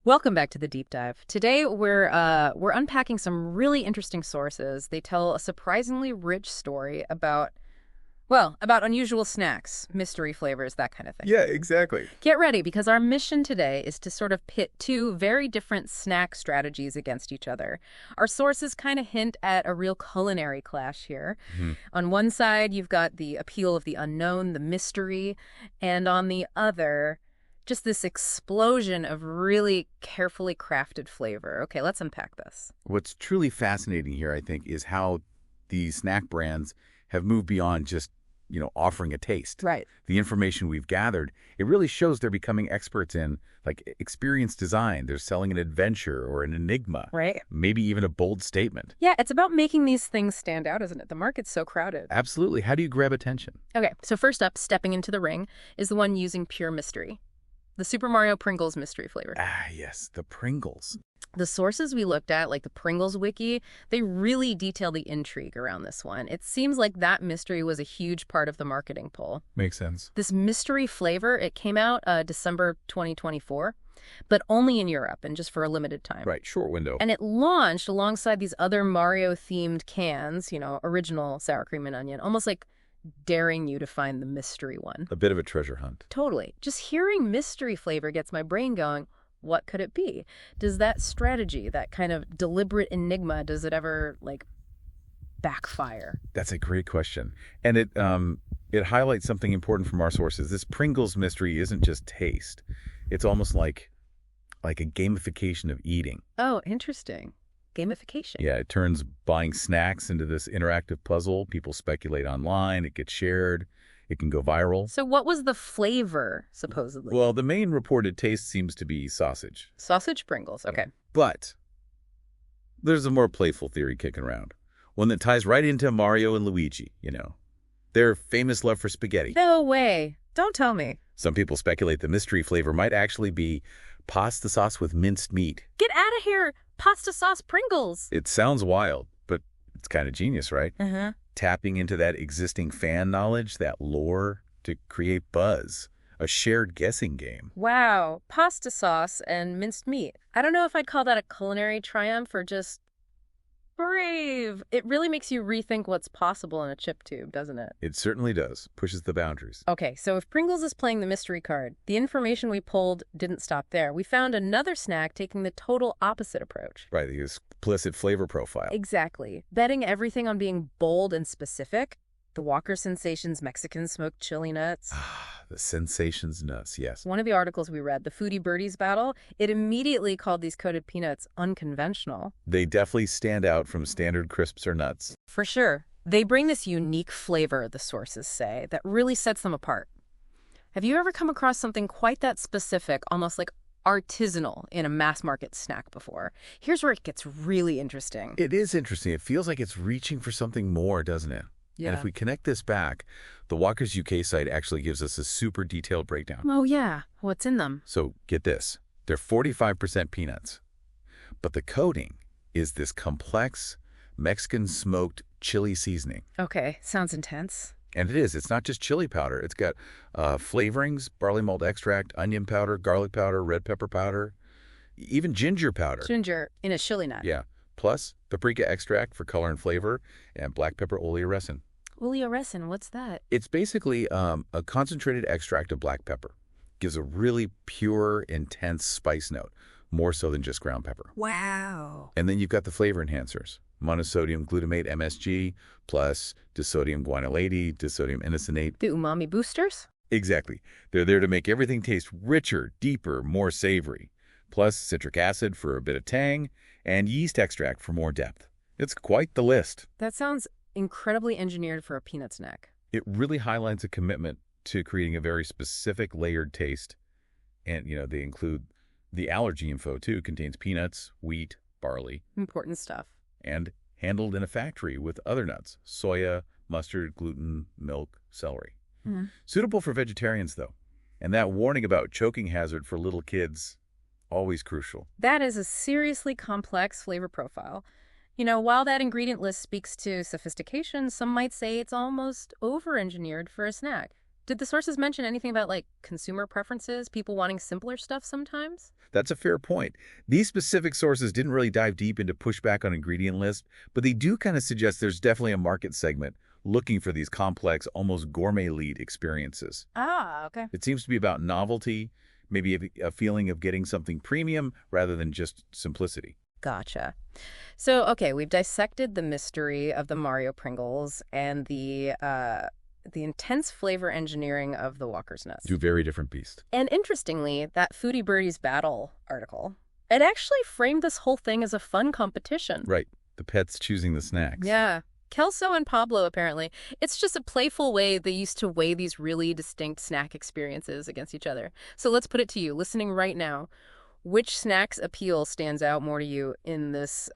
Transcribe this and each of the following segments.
Welcome back to the deep dive. Today we're unpacking some really interesting sources. They tell a surprisingly rich story about about unusual snacks, mystery flavors, that kind of thing. Yeah, exactly. Get ready because our mission today is to sort of pit two very different snack strategies against each other. Our sources kind of hint at a real culinary clash here. Mhm. On one side, you've got the appeal of the unknown, the mystery, and on the other, just this explosion of really carefully crafted flavor. Okay, let's unpack this. What's truly fascinating here, I think, is how these snack brands have moved beyond just, offering a taste. Right. The information we've gathered, it really shows they're becoming experts in, like, experience design. They're selling an adventure or an enigma, Right. maybe even a bold statement. Yeah, it's about making these things stand out, isn't it? The market's so crowded. Absolutely. How do you grab attention? Okay, so first up, stepping into the ring, is the one using pure mystery. The Super Mario Pringles mystery flavor. Ah, yes, the Pringles. The sources we looked at, like the Pringles wiki, they really detail the intrigue around this one. It seems like that mystery was a huge part of the marketing pull. Makes sense. This mystery flavor, it came out December 2024, but only in Europe and just for a limited time. Right, short window. And it launched alongside these other Mario-themed cans, original sour cream and onion, almost like daring you to find the mystery one. A bit of a treasure hunt. Totally. Just hearing mystery flavor gets my brain going, what could it be? Does that strategy, that kind of deliberate enigma, does it ever, backfire? That's a great question. And it highlights something important from our sources. This Pringles mystery isn't just taste. It's almost like a gamification of eating. Oh, interesting. Gamification. Yeah, it turns buying snacks into this interactive puzzle. People speculate online. It gets shared. It can go viral. So what was the flavor, supposedly? Well, the main reported taste seems to be sausage. Sausage Pringles. Okay. But there's a more playful theory kicking around. One that ties right into Mario and Luigi, their famous love for spaghetti. No way. Don't tell me. Some people speculate the mystery flavor might actually be pasta sauce with minced meat. Get out of here. Pasta sauce Pringles. It sounds wild, but it's kind of genius, right? Uh-huh. Tapping into that existing fan knowledge, that lore, to create buzz, a shared guessing game. Wow. Pasta sauce and minced meat. I don't know if I'd call that a culinary triumph or just brave. It really makes you rethink what's possible in a chip tube, doesn't it? It certainly does. Pushes the boundaries. Okay, so if Pringles is playing the mystery card, the information we pulled didn't stop there. We found another snack taking the total opposite approach. Right, the explicit flavor profile. Exactly. Betting everything on being bold and specific. The Walker Sensations Mexican smoked chili nuts. Ah, the sensations nuts, yes. One of the articles we read, the Foodie Birdies battle, it immediately called these coated peanuts unconventional. They definitely stand out from standard crisps or nuts. For sure. They bring this unique flavor, the sources say, that really sets them apart. Have you ever come across something quite that specific, almost like artisanal in a mass market snack before? Here's where it gets really interesting. It is interesting. It feels like it's reaching for something more, doesn't it? Yeah. And if we connect this back, the Walker's UK site actually gives us a super detailed breakdown. Oh, yeah. What's in them? So get this. They're 45% peanuts. But the coating is this complex Mexican smoked chili seasoning. Okay, sounds intense. And it is. It's not just chili powder. It's got flavorings, barley malt extract, onion powder, garlic powder, red pepper powder, even ginger powder. Ginger in a chili nut. Yeah. Plus paprika extract for color and flavor, and black pepper oleoresin. Oleoresin, what's that? It's basically a concentrated extract of black pepper. Gives a really pure, intense spice note, more so than just ground pepper. Wow. And then you've got the flavor enhancers. Monosodium glutamate MSG, plus disodium guanylate, disodium inosonate. The umami boosters? Exactly. They're there to make everything taste richer, deeper, more savory. Plus citric acid for a bit of tang, and yeast extract for more depth. It's quite the list. That sounds incredibly engineered for a peanut snack. It really highlights a commitment to creating a very specific layered taste. And, they include the allergy info, too. Contains peanuts, wheat, barley. Important stuff. And handled in a factory with other nuts, soya, mustard, gluten, milk, celery. Mm-hmm. Suitable for vegetarians, though. And that warning about choking hazard for little kids, always crucial. That is a seriously complex flavor profile. While that ingredient list speaks to sophistication, some might say it's almost over-engineered for a snack. Did the sources mention anything about, like, consumer preferences, people wanting simpler stuff sometimes? That's a fair point. These specific sources didn't really dive deep into pushback on ingredient lists, but they do kind of suggest there's definitely a market segment looking for these complex, almost gourmet-lead experiences. Ah, okay. It seems to be about novelty, maybe a feeling of getting something premium rather than just simplicity. Gotcha. So, okay, we've dissected the mystery of the Mario Pringles and the intense flavor engineering of the Walker's Nuts. Two very different beasts. And interestingly, that Foodie Birdies Battle article, it actually framed this whole thing as a fun competition. Right. The pets choosing the snacks. Yeah. Kelso and Pablo, apparently. It's just a playful way they used to weigh these really distinct snack experiences against each other. So let's put it to you, listening right now. Which snack's appeal stands out more to you in this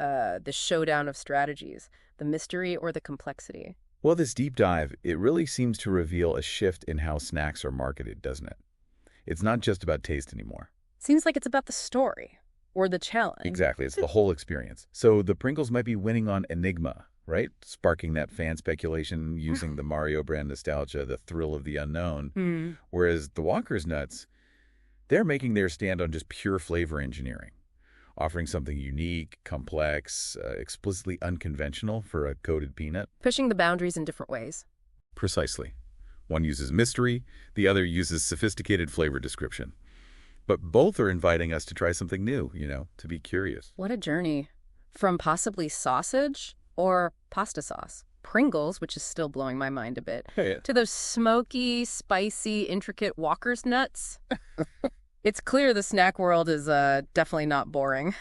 showdown of strategies? The mystery or the complexity? Well, this deep dive, it really seems to reveal a shift in how snacks are marketed, doesn't it? It's not just about taste anymore. Seems like it's about the story or the challenge. Exactly. It's the whole experience. So the Pringles might be winning on enigma, right? Sparking that fan speculation using the Mario brand nostalgia, the thrill of the unknown. Whereas the Walker's Nuts, they're making their stand on just pure flavor engineering, offering something unique, complex, explicitly unconventional for a coated peanut. Pushing the boundaries in different ways. Precisely. One uses mystery, the other uses sophisticated flavor description. But both are inviting us to try something new, to be curious. What a journey. From possibly sausage or pasta sauce, Pringles, which is still blowing my mind a bit, to those smoky, spicy, intricate Walker's Nuts. It's clear the snack world is definitely not boring.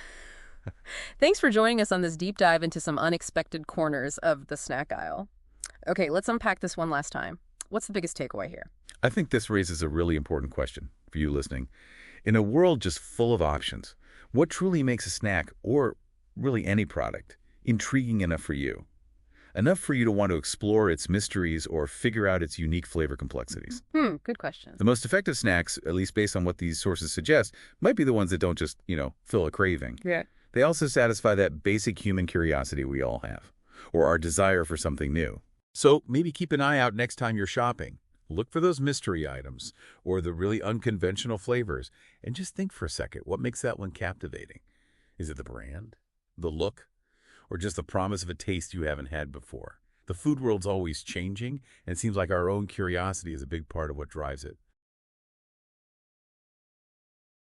Thanks for joining us on this deep dive into some unexpected corners of the snack aisle. Okay, let's unpack this one last time. What's the biggest takeaway here? I think this raises a really important question for you listening. In a world just full of options, what truly makes a snack, or really any product, intriguing enough for you? Enough for you to want to explore its mysteries or figure out its unique flavor complexities? Good question. The most effective snacks, at least based on what these sources suggest, might be the ones that don't just, fill a craving. Yeah. They also satisfy that basic human curiosity we all have, or our desire for something new. So maybe keep an eye out next time you're shopping. Look for those mystery items or the really unconventional flavors, and just think for a second, what makes that one captivating? Is it the brand, the look, or just the promise of a taste you haven't had before? The food world's always changing, and it seems like our own curiosity is a big part of what drives it.